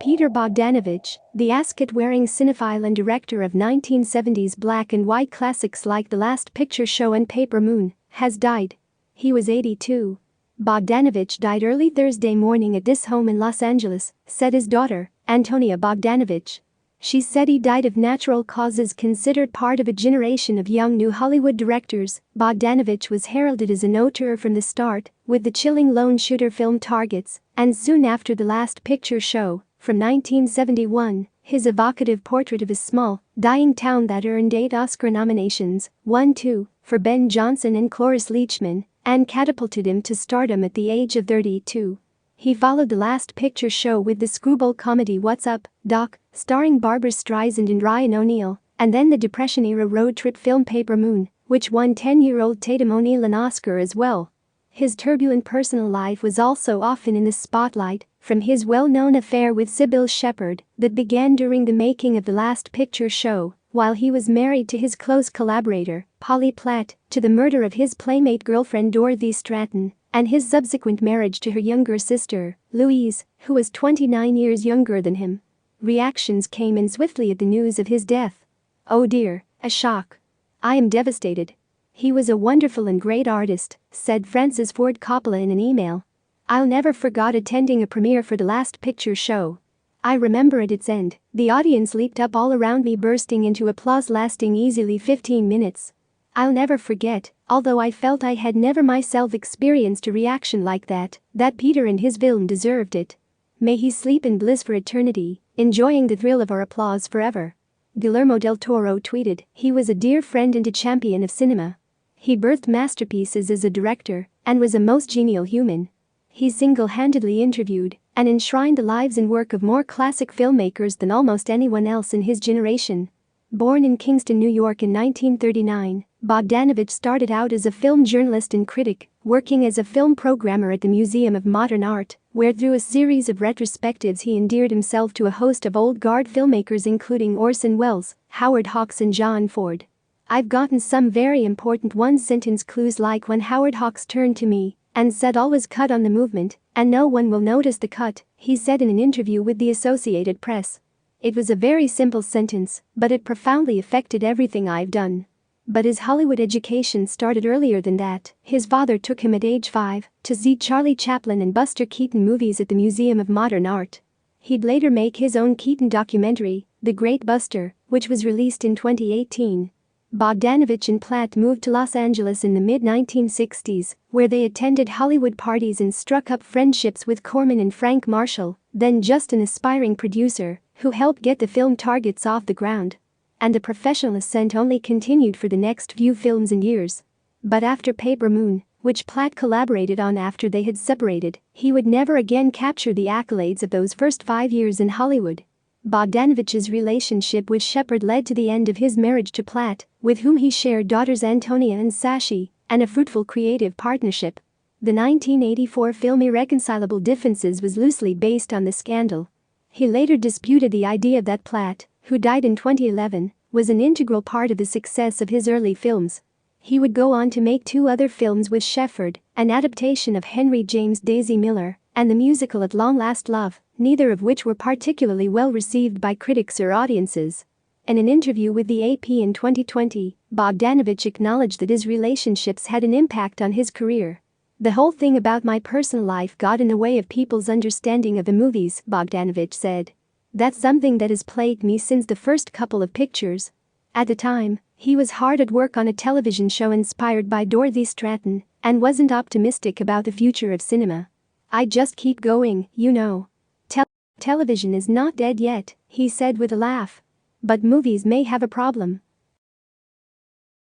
Peter Bogdanovich, the ascot-wearing cinephile and director of 1970s black and white classics like The Last Picture Show and Paper Moon, has died. He was 82. Bogdanovich died early Thursday morning at his home in Los Angeles, said his daughter, Antonia Bogdanovich. She said he died of natural causes, considered part of a generation of young new Hollywood directors. Bogdanovich was heralded as an auteur from the start, with the chilling lone shooter film Targets, and soon after The Last Picture Show, from 1971, his evocative portrait of a small, dying town that earned 8 Oscar nominations, 1-2, for Ben Johnson and Cloris Leachman, and catapulted him to stardom at the age of 32. He followed The Last Picture Show with the screwball comedy What's Up, Doc?, starring Barbra Streisand and Tatum O'Neal, and then the Depression-era road trip film Paper Moon, which won 10-year-old Tatum O'Neal an Oscar as well. His turbulent personal life was also often in the spotlight, from his well-known affair with Sybil Shepherd that began during the making of The Last Picture Show, while he was married to his close collaborator, Polly Platt, to the murder of his playmate girlfriend Dorothy Stratton, and his subsequent marriage to her younger sister, Louise, who was 29 years younger than him. Reactions came in swiftly at the news of his death. "Oh dear, a shock. I am devastated. He was a wonderful and great artist," said Francis Ford Coppola in an email. "I'll never forget attending a premiere for The Last Picture Show. I remember at its end, the audience leaped up all around me, bursting into applause lasting easily 15 minutes. I'll never forget, although I felt I had never myself experienced a reaction like that Peter and his villain deserved it. May he sleep in bliss for eternity, enjoying the thrill of our applause forever." Guillermo del Toro tweeted, "He was a dear friend and a champion of cinema. He birthed masterpieces as a director and was a most genial human. He single-handedly interviewed and enshrined the lives and work of more classic filmmakers than almost anyone else in his generation." Born in Kingston, New York in 1939, Bogdanovich started out as a film journalist and critic, working as a film programmer at the Museum of Modern Art, where through a series of retrospectives he endeared himself to a host of old-guard filmmakers including Orson Welles, Howard Hawks and John Ford. "I've gotten some very important one-sentence clues, like when Howard Hawks turned to me and said always cut on the movement, and no one will notice the cut," he said in an interview with the Associated Press. "It was a very simple sentence, but it profoundly affected everything I've done." But his Hollywood education started earlier than that. His father took him at age 5 to see Charlie Chaplin and Buster Keaton movies at the Museum of Modern Art. He'd later make his own Keaton documentary, The Great Buster, which was released in 2018. Bogdanovich and Platt moved to Los Angeles in the mid-1960s, where they attended Hollywood parties and struck up friendships with Corman and Frank Marshall, then just an aspiring producer, who helped get the film Targets off the ground. And the professional ascent only continued for the next few films and years. But after Paper Moon, which Platt collaborated on after they had separated, he would never again capture the accolades of those first 5 years in Hollywood. Bogdanovich's relationship with Shepherd led to the end of his marriage to Platt, with whom he shared daughters Antonia and Sashi, and a fruitful creative partnership. The 1984 film Irreconcilable Differences was loosely based on the scandal. He later disputed the idea that Platt, who died in 2011, was an integral part of the success of his early films. He would go on to make 2 other films with Shepherd, an adaptation of Henry James' Daisy Miller, and the musical At Long Last Love, neither of which were particularly well received by critics or audiences. In an interview with the AP in 2020, Bogdanovich acknowledged that his relationships had an impact on his career. "The whole thing about my personal life got in the way of people's understanding of the movies," Bogdanovich said. "That's something that has plagued me since the first couple of pictures." At the time, he was hard at work on a television show inspired by Dorothy Stratton and wasn't optimistic about the future of cinema. "I just keep going, you know. Television is not dead yet," he said with a laugh. "But movies may have a problem."